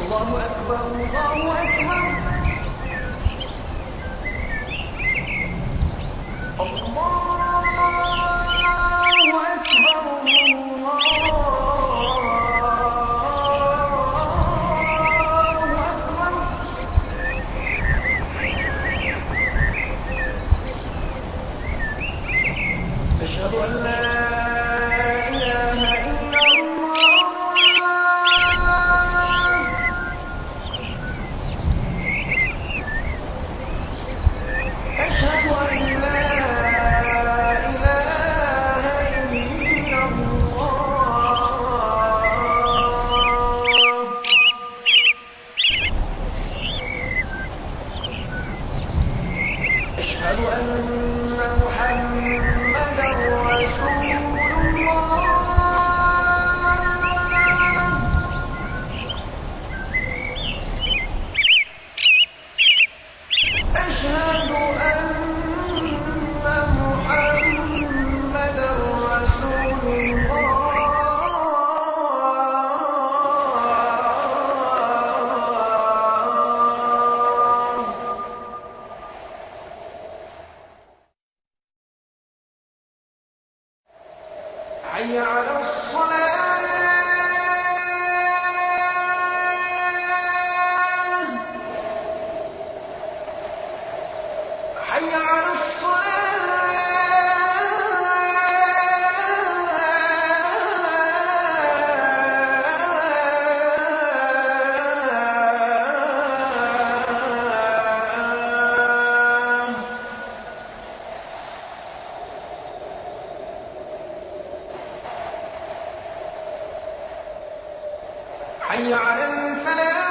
الله أكبر الله أكبر أشهد أن لا إله إلا الله أشهد أن لا إله إلا الله أشهد أن محمدا رسول الله أشهد أن محمدا رسول الله حي على الصلاة حي على حي على الفلاح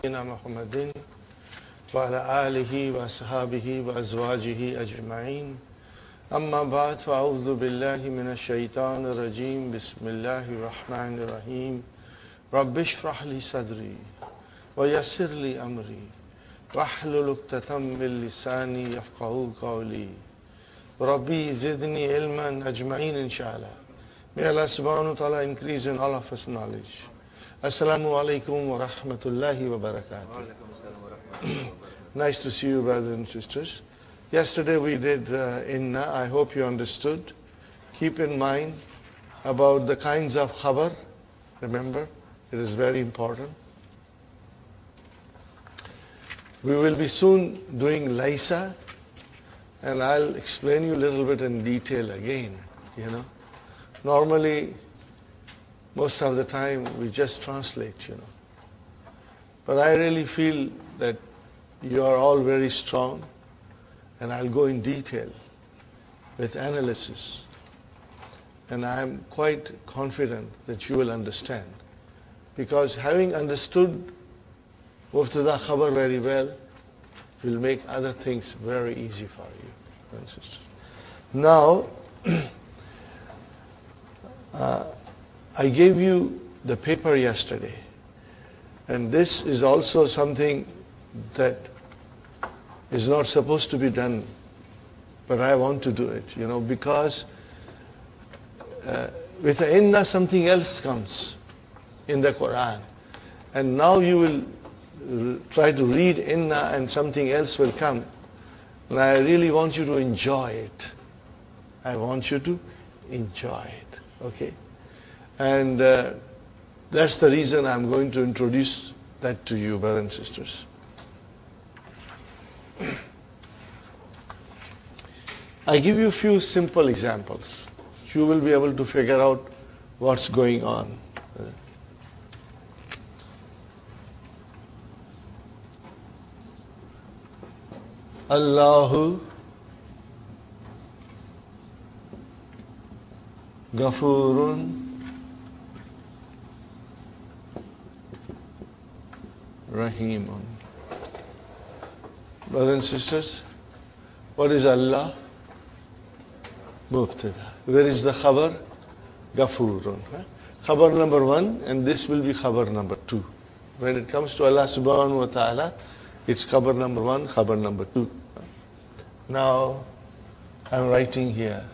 حي على محمد وعلى آله وأصحابه وأزواجه أجمعين أما بعد فأعوذ بالله من الشيطان الرجيم بسم الله الرحمن الرحيم رب اشرح لي صدري ويسر لي أمري واحلل عقدة من لساني يفقهوا قولي ربي زدني علما أجمعين inshallah. May Allah subhanahu wa ta'ala increase in all of us knowledge. Assalamu alaikum wa rahmatullahi wa barakatuh. Nice to see you, brothers and sisters. Yesterday we did Inna. I hope you understood. Keep in mind about the kinds of khabar. Remember, it is very important. We will be soon doing Laisa, and I'll explain you a little bit in detail again. Normally, most of the time we just translate, But I really feel that you are all very strong, and I'll go in detail with analysis. And I'm quite confident that you will understand. Because having understood Mubtada Khabar very well will make other things very easy for you, brothers and sisters. Now, I gave you the paper yesterday, and this is also something that is not supposed to be done, but I want to do it, because with the Inna something else comes in the Quran, and now you will try to read Inna and something else will come, and I really want you to enjoy it. I want you to enjoy it, okay? And that's the reason I'm going to introduce that to you, brothers and sisters. I give you a few simple examples. You will be able to figure out what's going on. Allahu Ghafurun Rahimun. Brothers and sisters, what is Allah? Mubtada. Where is the khabar? Ghafurun. Khabar number 1, and this will be khabar number 2. When it comes to Allah subhanahu wa ta'ala, it's khabar number 1, khabar number 2. Now, I'm writing here.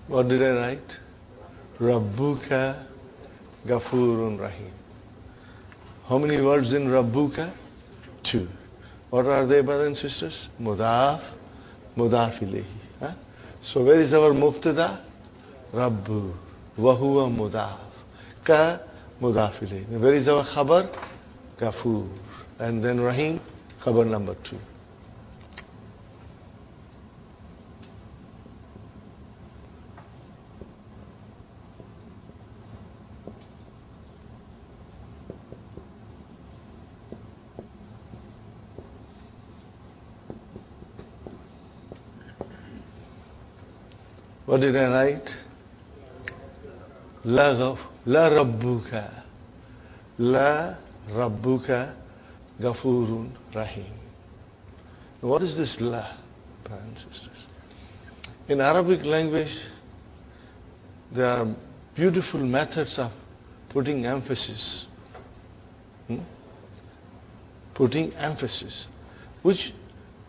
What did I write? Rabbuka Ghafurun Rahim. How many words in Rabbuka? 2. What are they, brothers and sisters? Mudaf, Mudaf ilayhi. So where is our mubtada? Rabbu. Wahuwa Mudaf. Ka Mudaf ilayhi. Where is our khabar? Ghafur. And then Rahim, khabar number 2. What did I write? La Rabbuka. La Rabbuka Ghafurun Rahim. What is this La, brothers and sisters? In Arabic language, there are beautiful methods of putting emphasis. Putting emphasis, which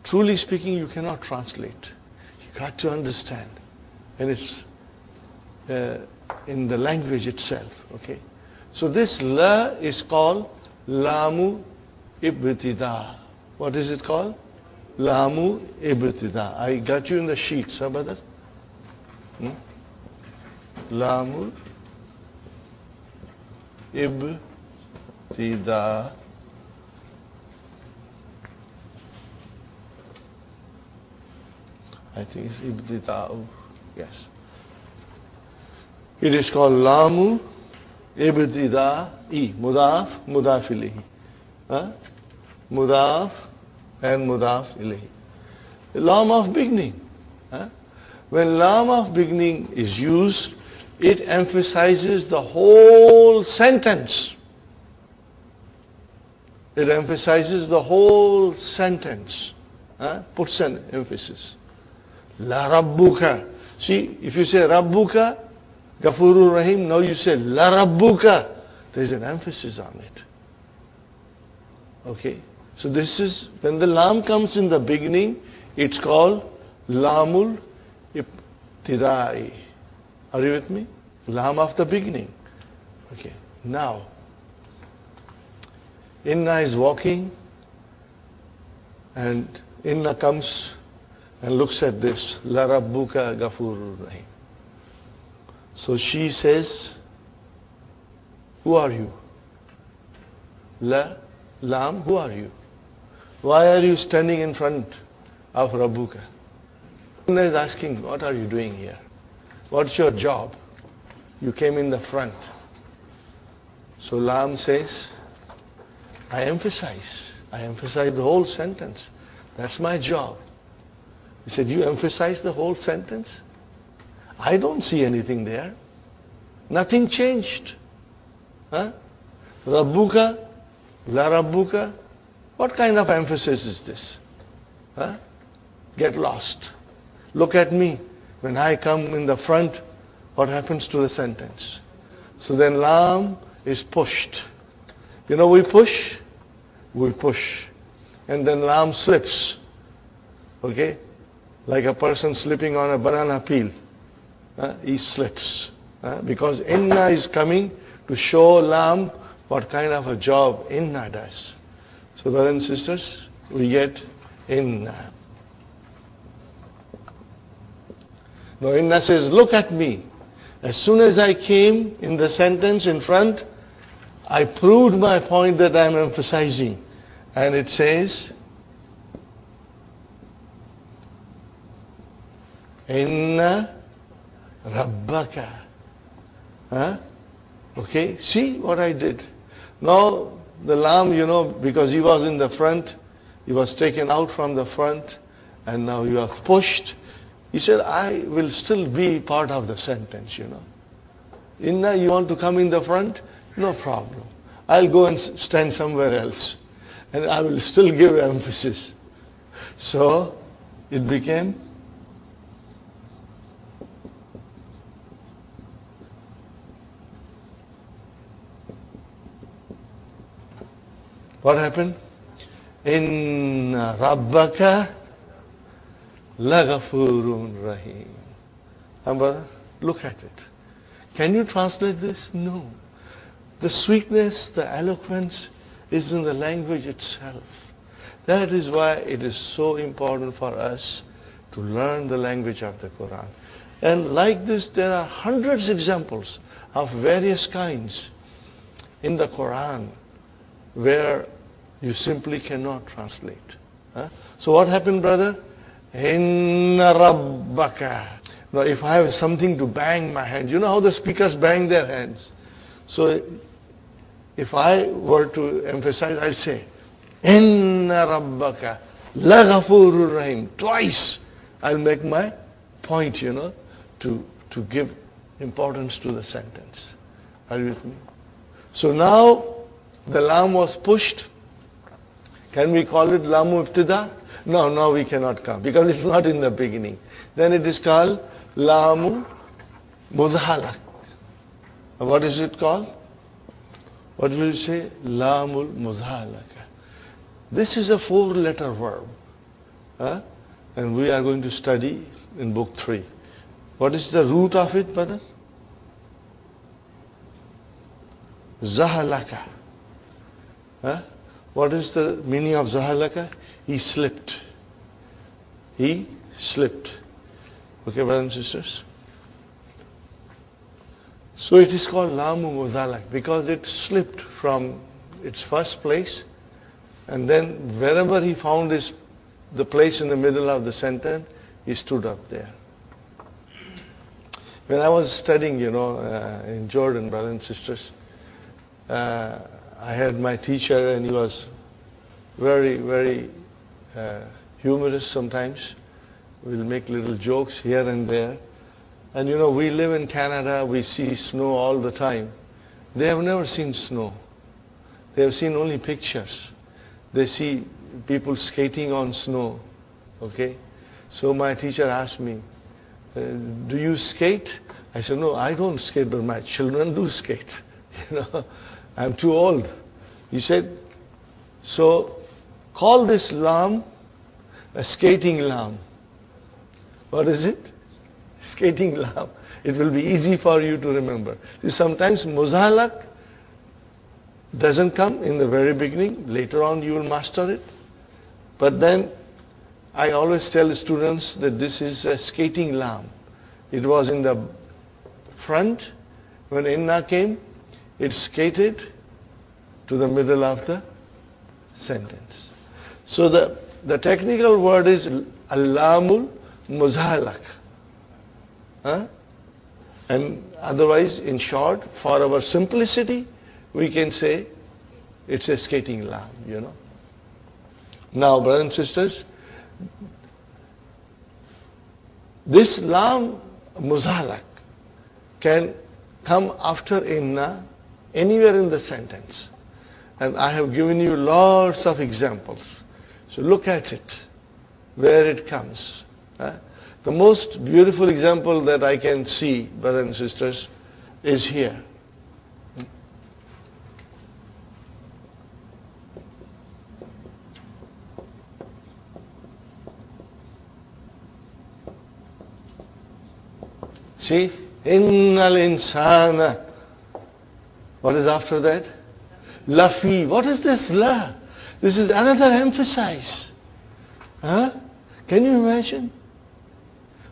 truly speaking you cannot translate. You got to understand. And it's in the language itself, okay? So this la is called lamu ibtida. What is it called? Lamu ibtida. I got you in the sheets, huh, brother? Lamu ibtida. I think it's ibtida'u. Yes. It is called Lamu Ibtida'i. Mudaf, Mudaf ilayhi. Mudaf and Mudaf ilayhi. Lam of beginning. When Lam of beginning is used, it emphasizes the whole sentence. It emphasizes the whole sentence. Puts an emphasis. La Rabbuka. See, if you say Rabbuka, Ghafurur Rahim, now you say La Rabbuka. There is an emphasis on it. Okay? So this is, when the Lam comes in the beginning, it's called Lamul Ibtidai. Are you with me? Lam of the beginning. Okay. Now, Inna is walking, and Inna comes and looks at this, La Rabbuka Ghafurur Rahim. So she says, who are you? Lam, who are you? Why are you standing in front of Rabbuka? Inna is asking, what are you doing here? What's your job? You came in the front. So Lam says, I emphasize the whole sentence. That's my job. He said, you emphasize the whole sentence? I don't see anything there. Nothing changed. Rabbuka, La Rabbuka. What kind of emphasis is this? Get lost. Look at me. When I come in the front, what happens to the sentence? So then Lam is pushed. You know, we push. And then Lam slips. Okay? Like a person slipping on a banana peel. He slips. Because Inna is coming to show Lam what kind of a job Inna does. So brothers and sisters, we get Inna. Now Inna says, look at me. As soon as I came in the sentence in front, I proved my point that I am emphasizing. And it says, Inna Rabbaka. Huh? Okay, see what I did. Now the lamb, because he was in the front, he was taken out from the front, and now he was pushed. He said, I will still be part of the sentence, Inna, you want to come in the front? No problem. I'll go and stand somewhere else. And I will still give emphasis. So it became what happened? Inna Rabbaka Laghafurun Rahim. And brother, look at it. Can you translate this? No. The sweetness, the eloquence is in the language itself. That is why it is so important for us to learn the language of the Quran. And like this, there are hundreds of examples of various kinds in the Quran where you simply cannot translate. So what happened, brother? Inna Rabbaka. Now if I have something to bang my hands, you know how the speakers bang their hands? So if I were to emphasize, I'll say, Inna Rabbaka Laghafurur Rahim. Twice I'll make my point, to give importance to the sentence. Are you with me? So now the lam was pushed. Can we call it lamu ibtida? No, now we cannot come because it's not in the beginning. Then it is called lamu mudhalak. What is it called? What will you say? Lamul mudhalaka. This is a 4-letter verb. And we are going to study in book 3. What is the root of it, brother? Zahalaka. What is the meaning of Zahalaka? He slipped. He slipped. Okay, brothers and sisters? So it is called Lamu Mudhalak because it slipped from its first place, and then wherever he found the place in the middle of the sentence, he stood up there. When I was studying, in Jordan, brothers and sisters, I had my teacher, and he was very, very humorous sometimes. We'll make little jokes here and there. And we live in Canada, we see snow all the time. They have never seen snow. They have seen only pictures. They see people skating on snow. Okay? So my teacher asked me, do you skate? I said, no, I don't skate, but my children do skate. I'm too old. He said, so call this lamb a skating lamb. What is it? Skating lamb. It will be easy for you to remember. See, sometimes muzhalak doesn't come in the very beginning. Later on you will master it. But then I always tell students that this is a skating lamb. It was in the front. When Inna came, it skated to the middle of the sentence. So the technical word is al-lamul muzhalak. And otherwise, in short, for our simplicity, we can say it's a skating lamb, Now, brothers and sisters, this lam muzhalak can come after inna anywhere in the sentence. And I have given you lots of examples. So look at it, where it comes. The most beautiful example that I can see, brothers and sisters, is here. See, innal insana. What is after that? Lafi. What is this la? This is another emphasis. Huh? Can you imagine?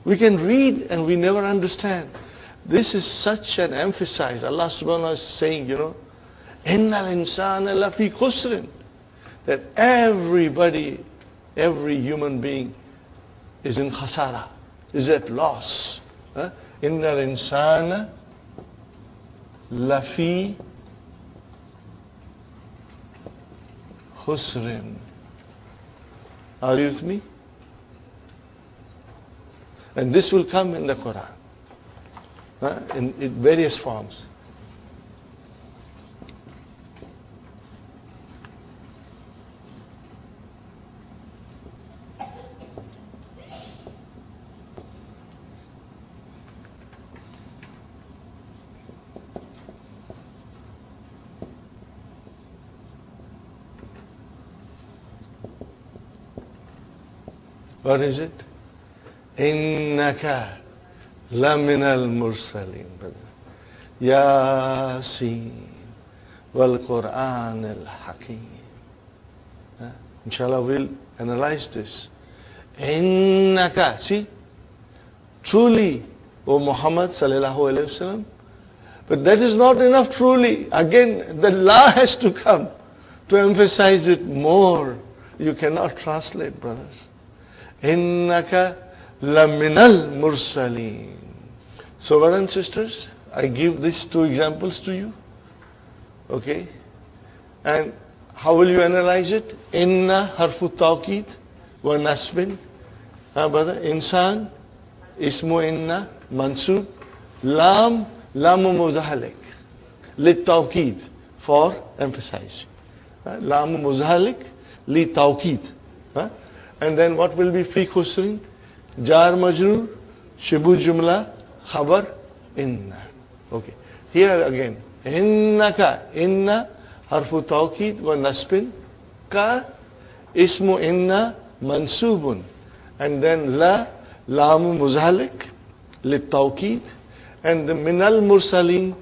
We can read and we never understand. This is such an emphasis. Allah subhanahu wa ta'ala is saying, Innal insana lafi khusrin. That everybody, every human being is in khasara, is at loss. Innal insana lafi khusrin. Are you with me? And this will come in the Quran, in various forms. What is it? Innaka laminal mursaleen, brother. Yasin wal Quran al Hakim. Inshallah, we'll analyze this. Innaka, see, truly, O Muhammad sallallahu alayhi wasallam. But that is not enough, truly. Again, the law has to come to emphasize it more. You cannot translate, brothers. Innaka laminal mursaleen. So, brothers and sisters, I give these two examples to you. Okay? And how will you analyze it? Inna harfu tawqid wa nasbin. Brother, insan, ismu inna, mansub, lamu muzahalik. Lit tawqid, for emphasize. Lamu muzahalik, lit tawqid. And then what will be fi khusrin? Jar majrur, shibu jumla, khabar, inna. Okay. Here again. Innaka, inna, harfu tawqid wa nasbin, ka, ismu inna, mansubun. And then la, lamu muzahalik, lit tawqid. And the minal mursalin,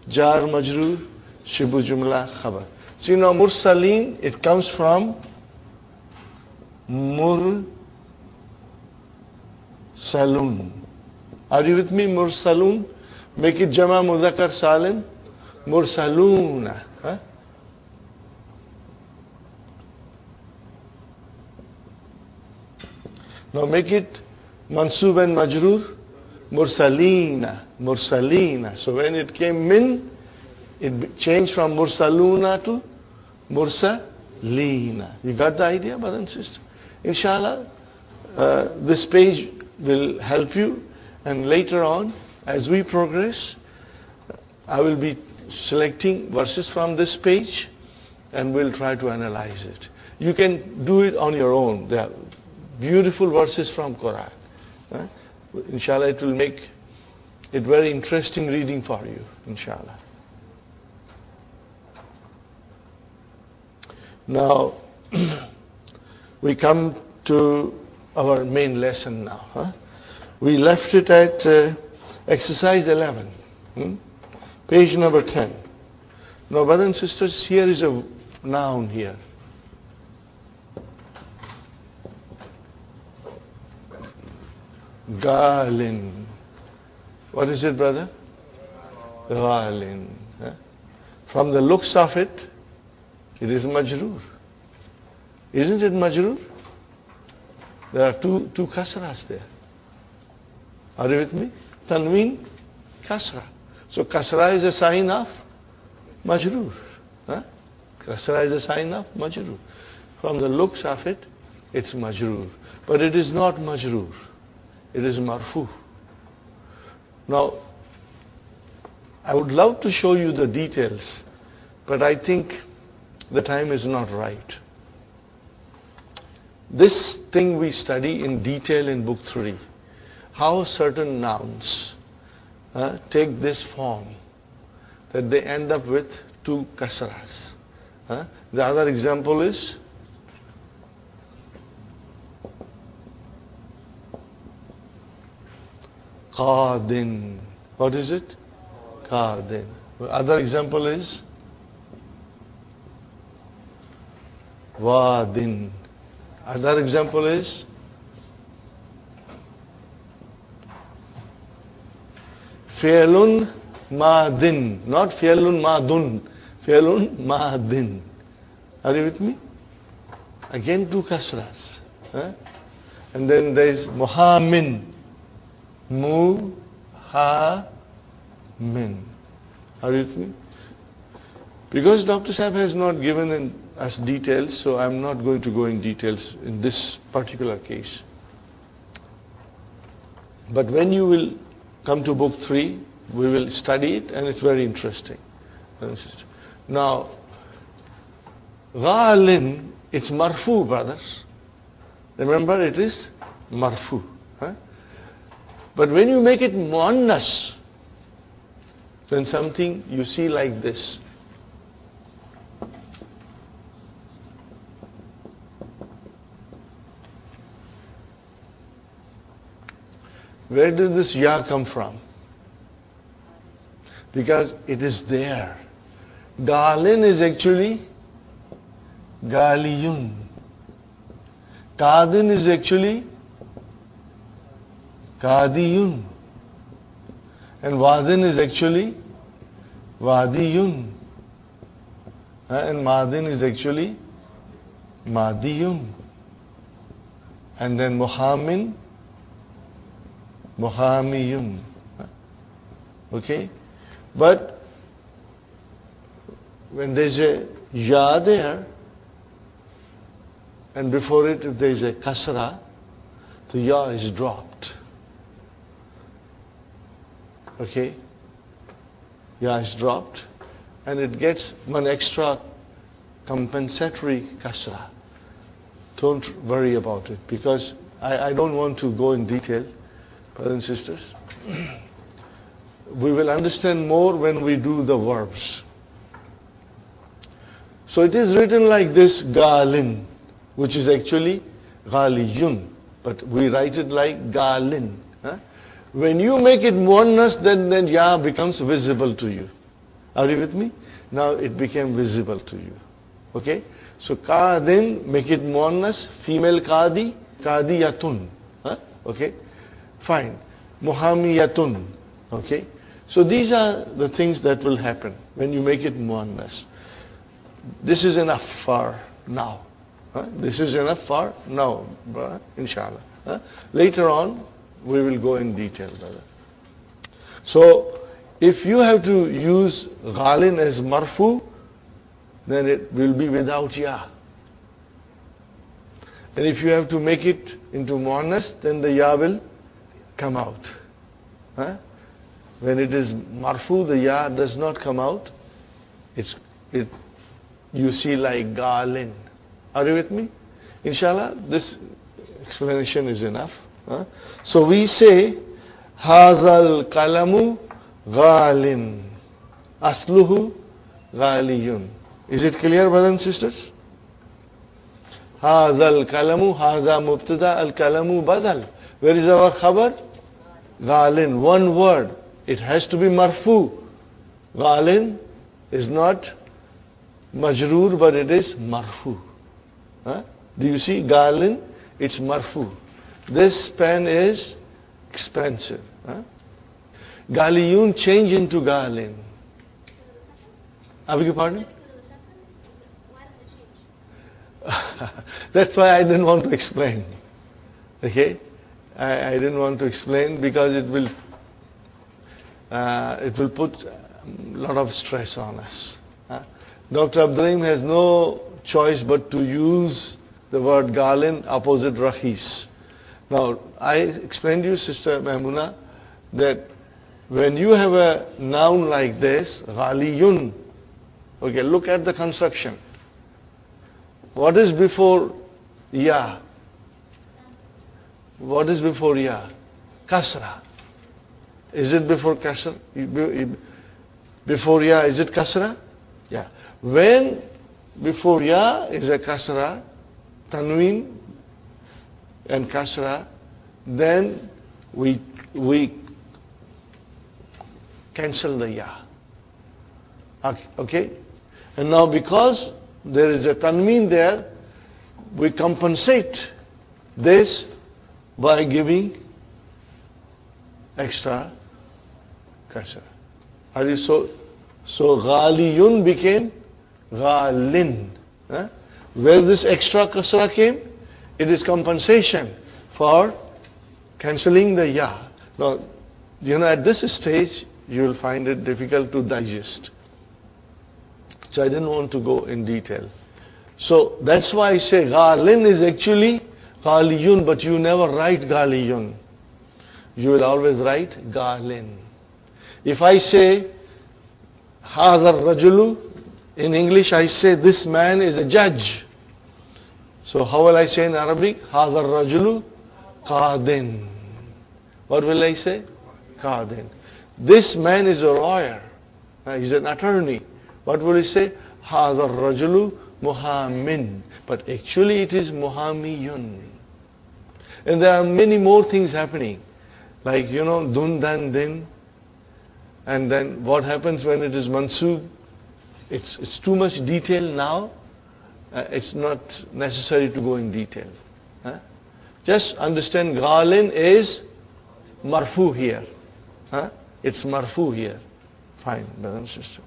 jar majrur, shibu jumla, khabar. So you know mursalin, it comes from mursalun. Are you with me? Mursalun. Make it jama mudhakkar salim. Mursaluna. Now make it mansub and majrur. Mursalina. Mursalina. So when it came min, it changed from mursaluna to mursalina. You got the idea, brother and sister? Inshallah, this page will help you, and later on, as we progress, I will be selecting verses from this page, and we'll try to analyze it. You can do it on your own. There are beautiful verses from Quran. Inshallah, it will make it very interesting reading for you, inshallah. Now, we come to our main lesson now. We left it at exercise 11, page number 10. Now, brothers and sisters, here is a noun here. Galin. What is it, brother? Galin. From the looks of it, it is majroor. Isn't it majroor? There are two kasras there. Are you with me? Tanween, kasra. So kasra is a sign of majroor. Kasra is a sign of majroor. From the looks of it, it's majroor. But it is not majroor. It is marfu. Now, I would love to show you the details, but I think the time is not right. This thing we study in detail in book 3. How certain nouns take this form, that they end up with two kasras. The other example is qadin. What is it? Qadin. Other example is wadin. Other example is fi'lun madin, not fi'lun madun, fi'lun madin. Are you with me? Again two kasras. Huh? And then there is muhamin, muhamin. Are you with me? Because Dr. Sahib has not given us details, so I'm not going to go in details in this particular case. But when you will come to book 3, we will study it, and it's very interesting. Now, ghalin, it's marfu, brothers. Remember, it is marfu. Huh? But when you make it muannas, then something you see like this. Where did this ya come from? Because it is there. Galin is actually galiyun. Kadin is actually kadiyun. And wadin is actually wadiyun. And madin is actually madiyun. And then muhamin, muhamiyun. Okay? But when there's a ya there, and before it if there is a kasra, the ya is dropped. Okay? Ya is dropped, and it gets one extra compensatory kasra. Don't worry about it, because I don't want to go in detail, brothers and sisters. We will understand more when we do the verbs. So it is written like this, galin, which is actually ghaliyun, but we write it like galin. Huh? When you make it muannas, then ya becomes visible to you. Are you with me? Now it became visible to you. Okay? So qadin, make it muannas, female qadi, qadiyatun. Huh? Okay? Fine. Muhamiyatun. Okay? So these are the things that will happen when you make it muannas. This is enough for now. Huh? This is enough for now, brother, inshallah. Huh? Later on, we will go in detail, brother. So, if you have to use ghalin as marfu, then it will be without ya. And if you have to make it into muannas, then the ya will come out. Huh? When it is marfu, the ya does not come out. You see like galin. Are you with me? Inshallah, this explanation is enough. Huh? So we say, Hazal kalamu ghalin. Asluhu ghaliyun. Is it clear, brothers and sisters? Hazal kalamu, haza mubtada, al kalamu badal. Where is our khabar? Ghalin, one word. It has to be marfu. Ghalin is not majroor, but it is marfu. Huh? Do you see? Ghalin, it's marfu. This pen is expensive. Huh? Galiyun change into ghalin. I beg your pardon? That's why I didn't want to explain. Okay? I didn't want to explain because it will put a lot of stress on us. Dr. Abdurrahim has no choice but to use the word galin opposite rahis. Now, I explained to you, Sister Mahmuna, that when you have a noun like this, ghaliyun, okay, look at the construction. What is before ya? What is before ya? Kasra. Is it before kasra? Before ya, is it kasra? Yeah. When before ya is a kasra, tanween and kasra, then we cancel the ya. Okay? And now because there is a tanween there, we compensate this by giving extra kasra. Are you so ghaliyun became ghalin. Where this extra kasra came, it is compensation for cancelling the ya. Now, at this stage, you will find it difficult to digest. So I didn't want to go in detail. So that's why I say ghalin is actually ghaliyun, but you never write ghaliyun. You will always write ghalin. If I say hadha rajulu, in English I say this man is a judge. So how will I say in Arabic? Hadha rajulu qadin. What will I say? Qadin. This man is a lawyer. He's an attorney. What will he say? Hadha rajulu muhamin. But actually it is muhamiyun. And there are many more things happening. Like, dun, dan, din. And then what happens when it is mansub? It's too much detail now. It's not necessary to go in detail. Just understand ghalin is marfu here. It's marfu here. Fine, brother and sister.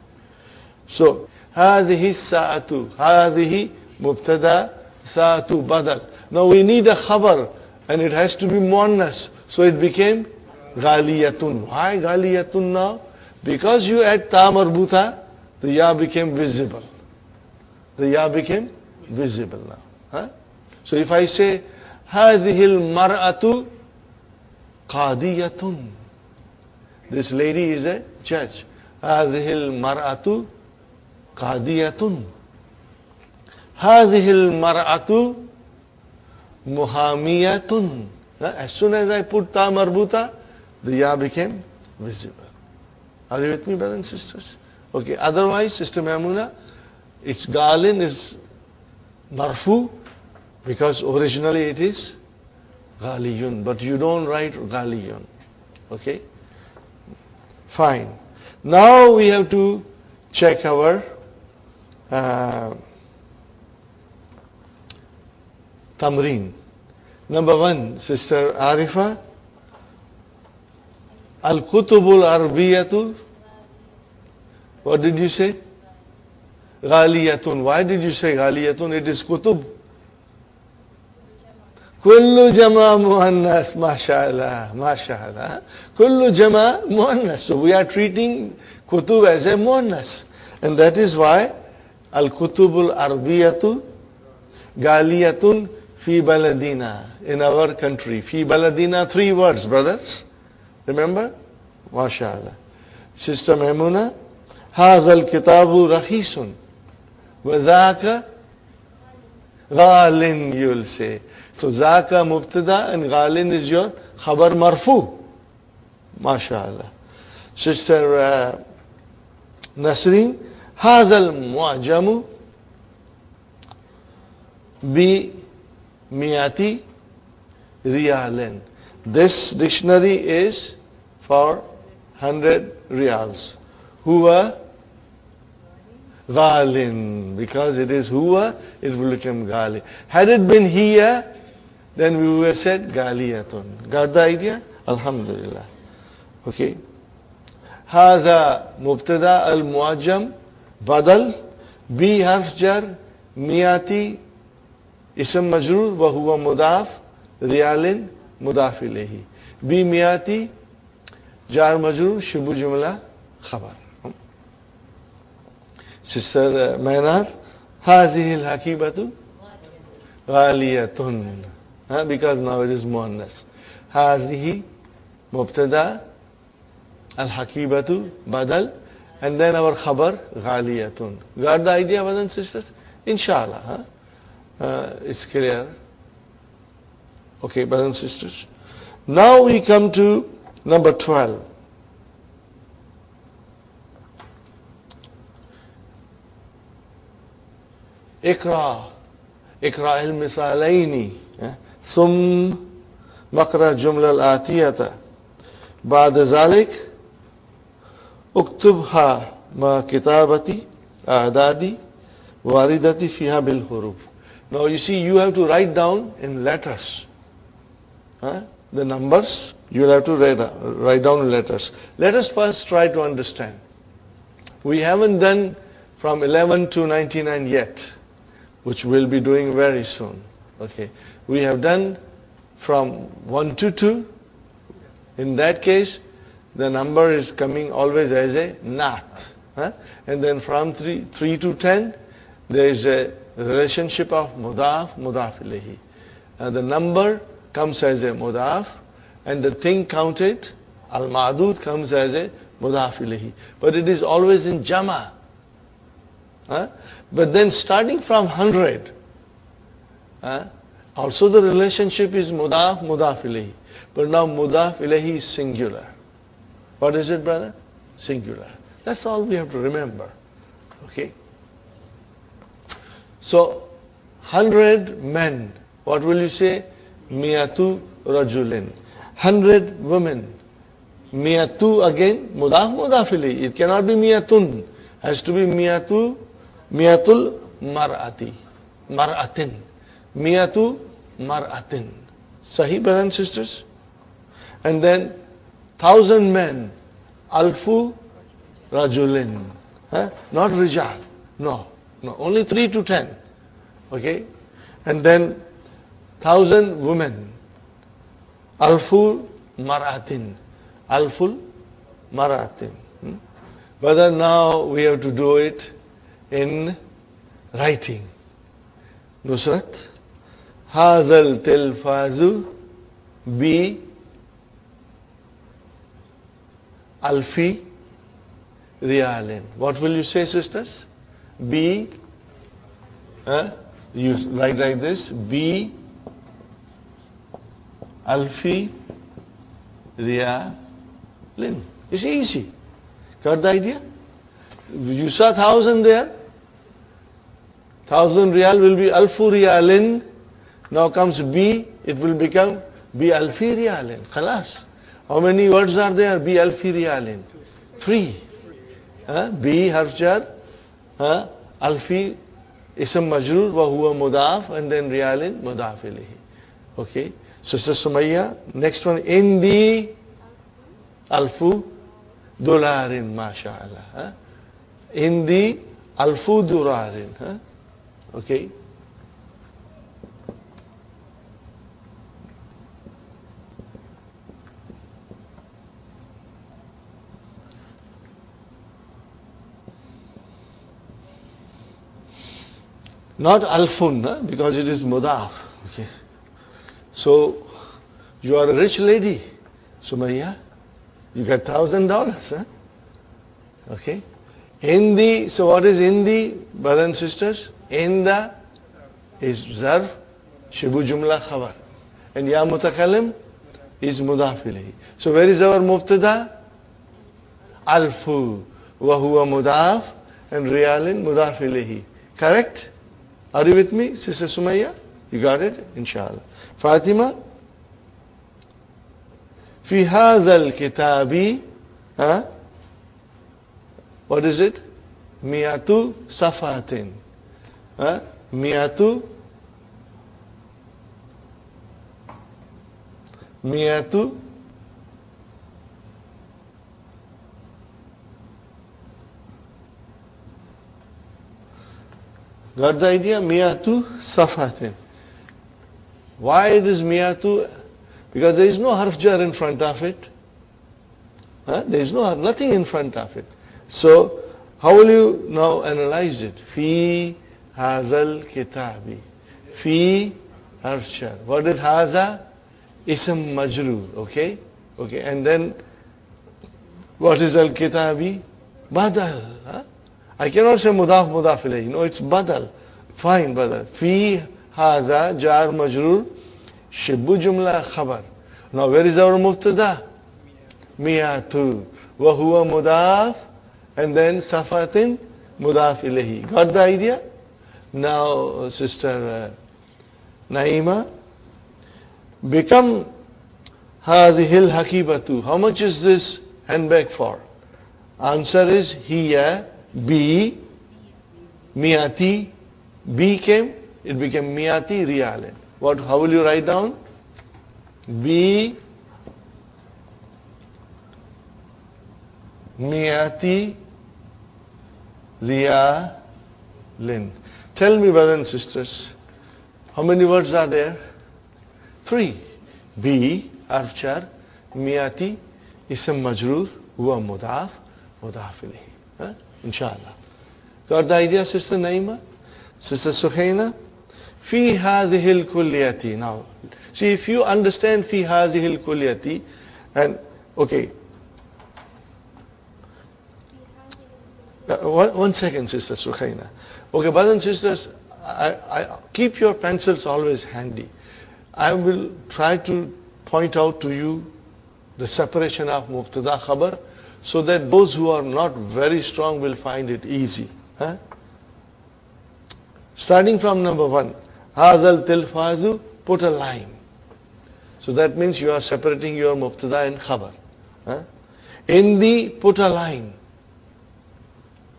So, هذه الساعة هذه مبتدا ساعة بدل. Now we need a khabar and it has to be muannas. So it became ghaliyatun. Why ghaliyatun now? Because you add ta marbuta, the ya became visible. The ya became visible now. So if I say هذه المرأة قاضية, this lady is a judge. هذه المرأة قاضية. هذه المرأة محامية. As soon as I put ta marbuta, the ya became visible. Are you with me, brothers and sisters? Okay, otherwise, Sister Maimuna, its ghalin is marfu because originally it is ghaliyun, but you don't write ghaliyun. Okay? Fine. Now we have to check our tamreen. Number 1, Sister Arifa, Al-Kutubul Arbiyatu. What did you say? Ghaliyatun. Why did you say ghaliyatun? It is kutub. Kullu jama muannas. MashaAllah. MashaAllah. Kullu jama muannas. So we are treating kutub as a muannas. And that is why Al-Kutubul Arbiyatu Ghaliyatun fi baladina. In our country. Fi baladina, 3 words, brothers. Remember? MashaAllah. Sister Maimuna, هذا الكتاب رخيص وذاك غال, you will say. So ذاك مبتدا and غال is your khabar marfu. MashaAllah. Sister Nasreen, هذا المعجم بمئة ريال. This dictionary is for 100 riyals. Huwa ghalin. Because it is huwa, it will become gali. Had it been here, then we would have said galiyatun. Got the idea? Alhamdulillah. Okay. هذا مبتدا المعجم بدل بي حرف جر مئة اسم مجرور وهو مضاف ريال مضاف إليه بمئة جار مجرور شبه جملة خبر. Sister Mainat, هذه الحكيبة غالية. Because now it is muannas. هذه مبتدا الحكيبة بدل, and then our khabar غالية. Got the idea, brothers and sisters? Inshallah. It's clear. Okay, brothers and sisters. Now we come to number 12. اقرأ المثالين ثم مقرأ الجملة الآتية بعد ذلك اكتبها مع كتابة أعداد واردة فيها بالحروف. Now you see, you have to write down in letters. The numbers, you will have to write down in letters. Let us first try to understand. We haven't done from 11 to 99 yet, which we'll be doing very soon. Okay. We have done from 1 to 2. In that case, the number is coming always as a nath. And then from 3 to 10, there is a relationship of mudaf, mudaf ilayhi. The number comes as a mudaf, and the thing counted, al-ma'dud, comes as a mudaf ilayhi. But it is always in jama. But then starting from 100, also the relationship is mudaf, mudaf ilayhi. But now mudaf ilayhi is singular. What is it, brother? Singular. That's all we have to remember. Okay? So, 100 men. What will you say? Miyatu rajulin. 100 women. Miyatu again, mudaf, mudaf ilayhi. It cannot be miyatun. Has to be miyatul mar'ati. Mar'atin. Miyatu mar'atin. Sahih, brothers and sisters? And then 1,000 men. Alfu rajulin. Not rijal. No. Only 3 to 10. Okay? And then 1,000 women. Alfu mar'atin. Alful mar'atin. But now we have to do it in writing. Nusrat. Hazal tilfazu bi alfi riyalin. What will you say, sisters? B, you write like this, B alfi riyalin. It's easy. Got the idea? You saw 1,000 there. 1,000 riyal will be alfu riyalin. Now comes B, it will become B alfi riyalin. Khalas. How many words are there? B alfi riyalin. 3. B harf jar. Alfi ism majroor wa huwa mudaf, and then riyalin mudaf ilayhi. Okay. Sister Sumayya, next one, in the alfu dolarin, mashallah. In the alfu dolarin. Okay. Not alfun, because it is mudaf. Okay. So, you are a rich lady, Sumayya. You got $1,000. Okay. Hindi, so what is Hindi, brothers and sisters? Inda is zarf, shibu jumla khabar. And ya mutakallim is mudaf ilayhi. So where is our mubtada? Alfu, wa huwa mudaf, and riyalin mudaf ilayhi. Correct? Are you with me, Sister Sumayya? You got it? Inshallah. Fatima? Fi hazal kitabi, what is it? Miyatu safatin. Miyatu got the idea? Miyatu safatin. Why it is miyatu? Because there is no harf jar in front of it. There is nothing in front of it. So, how will you now analyze it? Fi hazal kitabi. Fi harf jar. What is haza? Ism majroor. Okay? Okay. And then, what is al kitabi? Badal. I cannot say mudaf ilayhi. No, it's badal. Fine, badal. Fi haza jar majroor. Shibbu jumla khabar. Now where is our mubtada? Miyatu. Wa huwa mudaf. And then safatin mudaf ilayhi. Got the idea? Now, Sister Naima, become hadhil hakibatu. How much is this handbag for? Answer is hiya bi miyati. B came. it became miati riyalin. How will you write down? B miati riyalin. Tell me, brothers and sisters, how many words are there? 3. B, harf jar, miati, ism majroor, huwa mudaf, mudaf ilayhi. Inshallah. Got the idea, Sister Naima? Sister Sukhaina? Fi hadhihi al-kulliyati. Now, see, if you understand fi hadhihi al-kulliyati, and, okay. One second, Sister Sukhaina. Okay, brothers and sisters, I keep your pencils always handy. I will try to point out to you the separation of mubtada khabar so that those who are not very strong will find it easy. Starting from number 1, hadal tilfazu, put a line. So that means you are separating your mubtada and khabar. In the, put a line.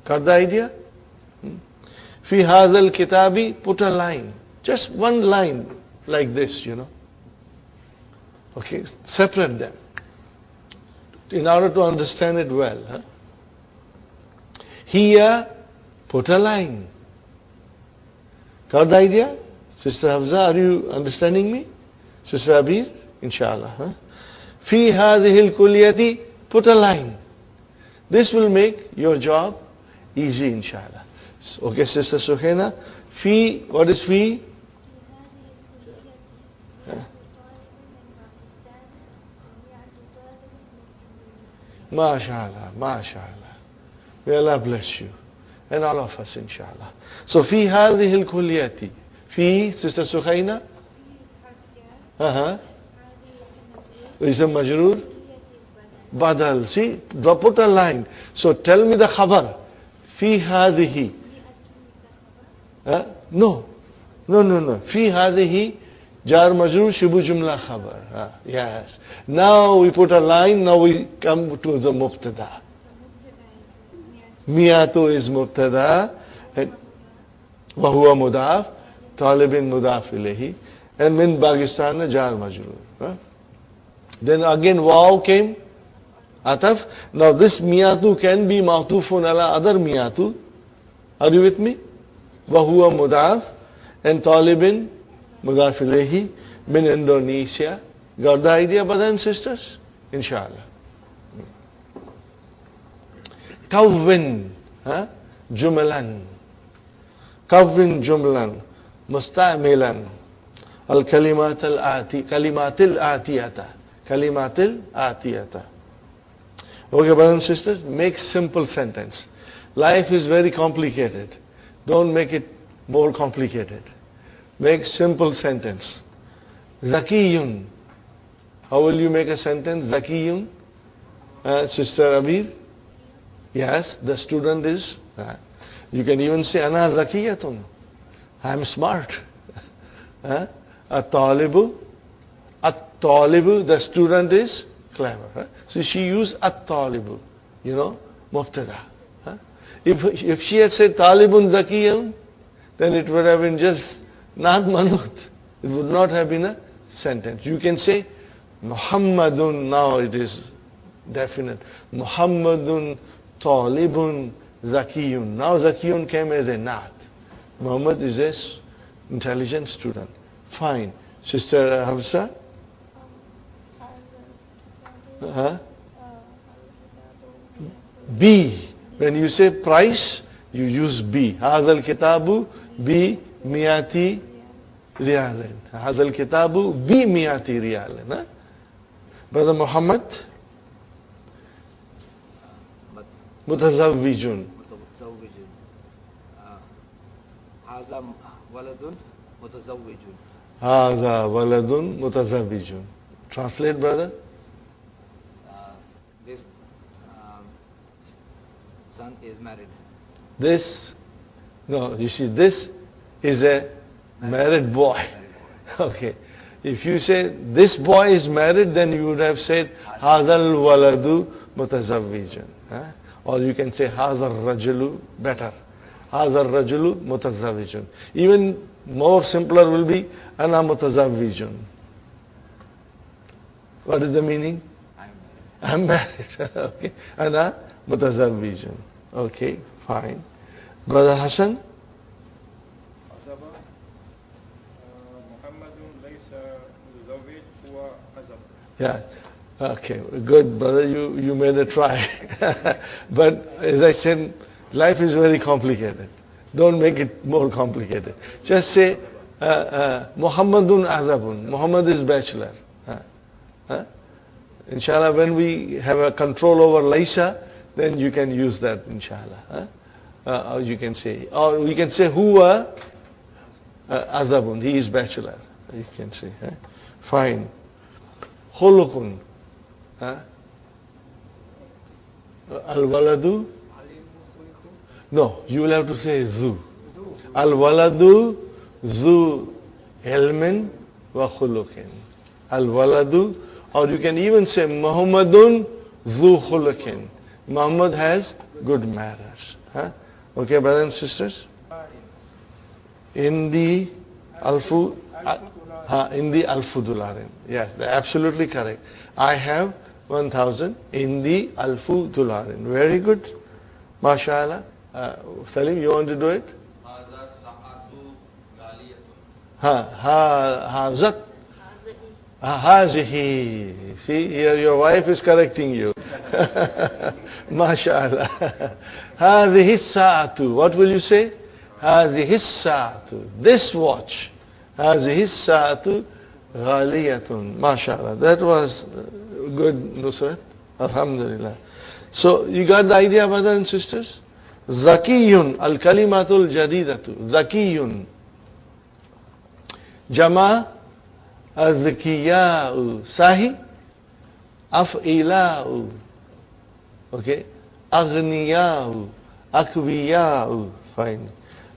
Got the idea? Fi hadal kitabi, put a line. Just one line like this, Okay, separate them in order to understand it well. Here, put a line. Got the idea? Sister Hafza, are you understanding me? Sister Abir? Inshallah. Fi hadhihi al-kulliyati, put a line. This will make your job easy, inshallah. Okay, Sister Suhaina. Fi, what is fi? MashaAllah, MashaAllah. May Allah bless you. And all of us, inshallah. So, fi hadhihi al-kulliyati. Fi, Sister Sukhaina? Is a majroor? Badal. See, put a line. So, tell me the khabar. Fi hadhihi. No. Fi hadhihi. Jar majroor shibu jumla khabar. Yes. Now we put a line, now we come to the mubtada. Miyatu is mubtada, and wahuwa mudaf, talibin mudaf ilayhi, and min Pakistan jar majroor. Then again waw came, ataf. Now this miyatu can be ma'tufun ala other miyatu. Are you with me? Wahuwa mudaf, and talibin mudaf ilayhi, min Indonesia. Got the idea, brothers and sisters? Inshallah. Kawwin, jumalan. Kawwin jumlan, musta'milan. Al-kalimat al-atiyata. Kalimatil atiyata. Okay, brothers and sisters, make simple sentence. Life is very complicated. Don't make it more complicated. Make simple sentence. Zakiyun. How will you make a sentence? Zakiyun. Sister Abir? Yes, the student is. You can even say, Ana zakiyatun. I'm smart. At-talibu. At-talibu, the student is clever. So she used at-talibu. Mubtada. If she had said talibun zakiyun, then it would have been just not manut. It would not have been a sentence. You can say Muhammadun, now it is definite. Muhammadun talibun zakiyun. Now zakiyun came as a naat. Muhammad is an intelligent student. Fine. Sister Hafsa? B. When you say price, you use B. Hadal kitabu B miyati riyalin. Hadal kitabu B miyati riyalin. Brother Muhammad? Mutazawwijun. Haza waladun mutazawwijun. Haza waladun mutazawwijun. Translate, brother. This son is married. This is a married boy. Okay. If you say this boy is married, then you would have said Hadal waladu mutazawwijun. Or you can say Hadal rajulu, better. Hadal rajulu mutazawwijun. Even More simpler will be ana mutazawwijun. What is the meaning? I'm married. Okay. Ana mutazawwijun. Okay, fine. Brother Hassan? Yeah. Okay, good, brother. You made a try. But as I said, life is very complicated. Don't make it more complicated. Just say, Muhammadun azabun. Muhammad is bachelor. Inshallah, when we have a control over Laisa, then you can use that, inshallah. Or you can say, or we can say, huwa azabun. He is bachelor. You can say. Fine. Khulukun. Al-waladu? No, you will have to say zu. Al-waladu zu ilmin wa khulukin. Al-waladu, or you can even say Muhammadun zu khulukin. Muhammad has good manners. Okay, brothers and sisters? In the alfu dularin. Yes, they're absolutely correct. I have 1,000 in the alfu dularin. Very good. MashaAllah. Salim, you want to do it? Hazat. Hazihi. See, here your wife is correcting you. MashaAllah. Hazihi sa'atu. What will you say? Hazihi sa'atu. This watch. Hazihi sa'atu ghaliyatun. MashaAllah. That was good, Nusrat. Alhamdulillah. So, you got the idea, brothers and sisters? Zakiyun, al-kalimatul jadidatu. Zakiyun. Jama az-zakiya'u. Sahi. Af'ila'u. Okay. Aghniya'u. Akviya'u. Fine.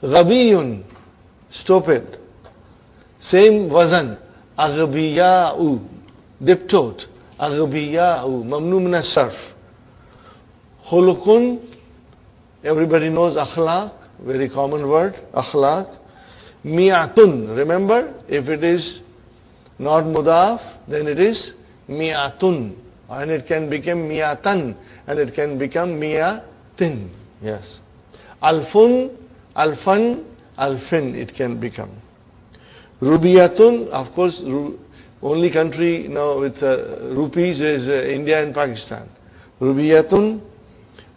Ghabiyun. Stupid. Same wazan. Aghbiya'u. Diptote. Aghbiya'u. Mamnu min as-sarf. Khulukun. Everybody knows akhlaq, very common word, akhlaq. Mi'atun, remember, if it is not mudaf, then it is mi'atun. And it can become mi'atan, and it can become mi'atin. Yes. Alfun, alfan, alfin, it can become. Rubiyatun, of course, only country now with rupees is India and Pakistan. Rubiyatun,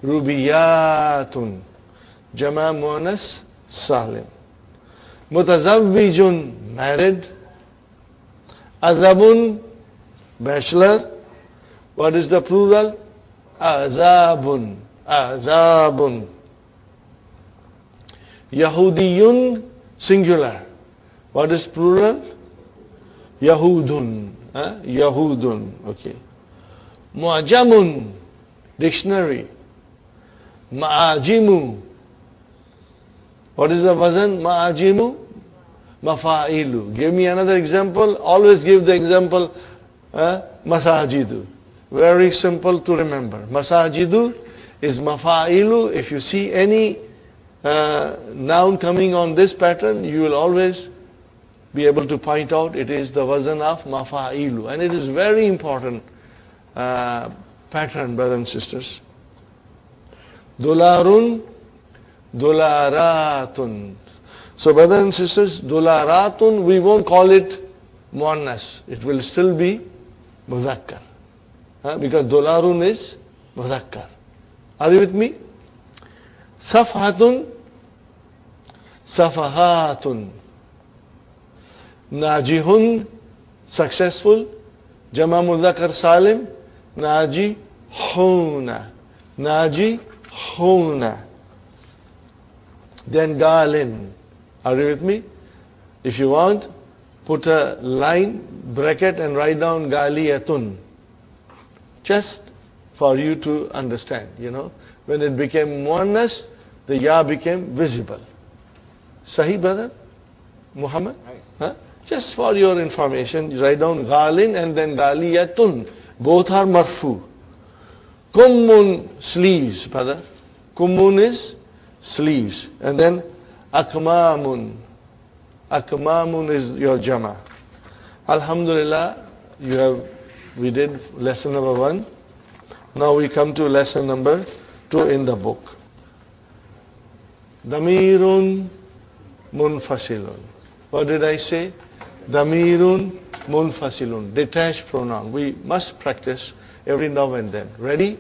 Rubiyatun. Jama Muannas Salim. Mutazawwijun, married. Azabun, bachelor. What is the plural? Azabun. Azabun. Yahudiyun, singular. What is plural? Yahudun. Yahudun. Okay. Mu'ajamun, dictionary. Ma'ajimu. What is the wazan? Ma'ajimu. Mafa'ilu. Give me another example. Always give the example. Masajidu. Very simple to remember. Masajidu is mafa'ilu. If you see any noun coming on this pattern, you will always be able to point out it is the wazan of mafa'ilu. And it is very important pattern, brothers and sisters. Dolarun, dolaratun. So brothers and sisters, dolaratun, we won't call it muannas. It will still be muzakkar. Because dolarun is muzakkar. Are you with me? Safhatun, safahatun. Najihun, successful. Jama muzakkar salim, najihuna. Najihuna. Then galin. Are you with me? If you want, put a line, bracket and write down galiyatun. Just for you to understand, When it became muannas, the ya became visible. Sahih, brother? Muhammad? Right. Just for your information, you write down galin and then galiyatun. Both are marfu. Kummun, sleeves, brother. Kummun is sleeves. And then akmamun. Akmamun is your jama. Alhamdulillah, we did lesson number 1. Now we come to lesson number 2 in the book. Damirun munfasilun. What did I say? Damirun munfasilun. Detached pronoun. We must practice every now and then. Ready?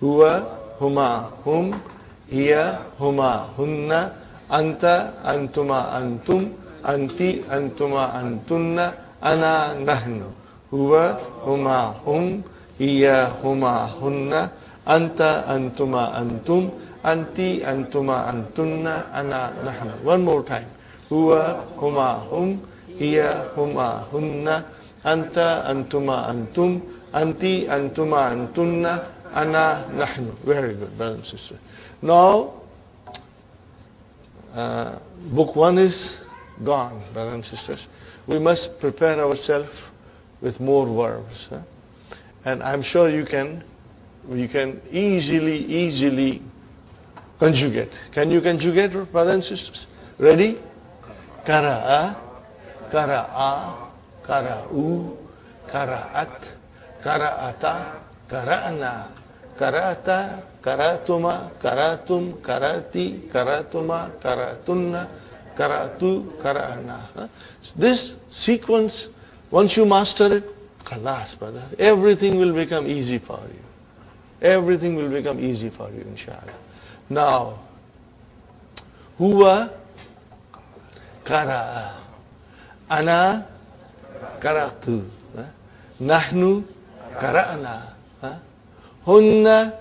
Huwa, huma, hum, hiya, huma, hunna, anta, antuma, antum, anti, antuma, antunna, ana, nahnu. Huwa, huma, hum, hiya, huma, hunna, anta, antuma, antum, anti, antuma, antunna, ana, nahnu. One more time. Huwa, huma, hum, hiya, huma, hunna, anta, antuma, antum, anti, antuma, antunna, ana, nahnu. Very good, brothers and sisters. Now, book 1 is gone, brothers and sisters. We must prepare ourselves with more verbs. And I'm sure you can easily conjugate. Can you conjugate, brothers and sisters? Ready? Kara'a, kara'a, kara'u, kara'at, kara'ata, kara'na, kara'ata, karatuma, karatum, karati, karatuma, karatunna, karatu, kara'na. This sequence, once you master it, khalas, brother, everything will become easy for you. Everything will become easy for you, inshallah. Now, huwa kara'a, ana karatu, nahnu kara'na, hunna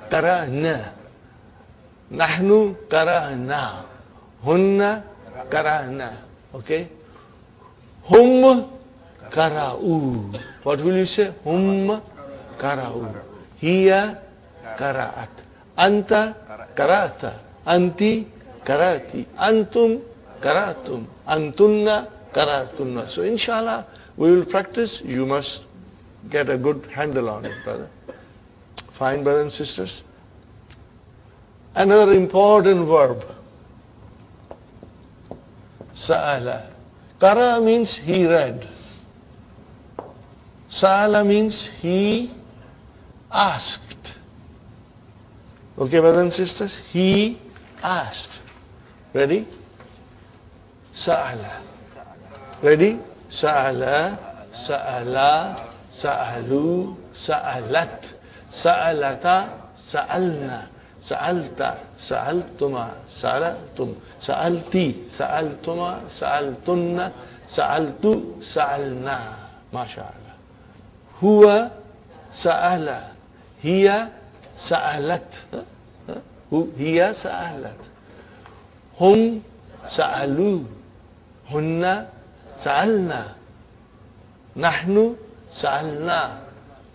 kara'na, nahnu kara'na, hunna kara'na. Okay? Hum kara'u. What will you say? Hum kara'u. Hiya kara'at. Anta kara'ata. Anti karati. Antum karatum. Antunna karatunna. So inshallah, we will practice. You must get a good handle on it, brother. Fine, brothers and sisters. Another important verb. Sa'ala. Kara means he read. Sa'ala means he asked. Okay, brothers and sisters? He asked. Ready? Sa'ala. Ready? Sa'ala, sa'ala, sa'alu, sa'alat, sa'alata, sa'alna, sa'alta, sa'altuma, sa'altum, sa'alti, sa'altuma, sa'altunna, sa'altu, sa'alna. MashaAllah. Huwa sa'ala. Hiya sa'alat. Hiya sa'alat. Hum sa'alu. Hunna sa'alna. Nahnu sa'alna.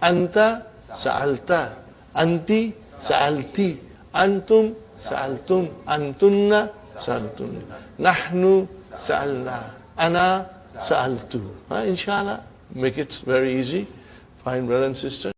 Anta sa'alta. Anti sa'alti. Antum sa'altum. Antunna sa'altunna. Nahnu sa'alna. Ana sa'altu. Inshallah, make it very easy. Fine, brother and sister.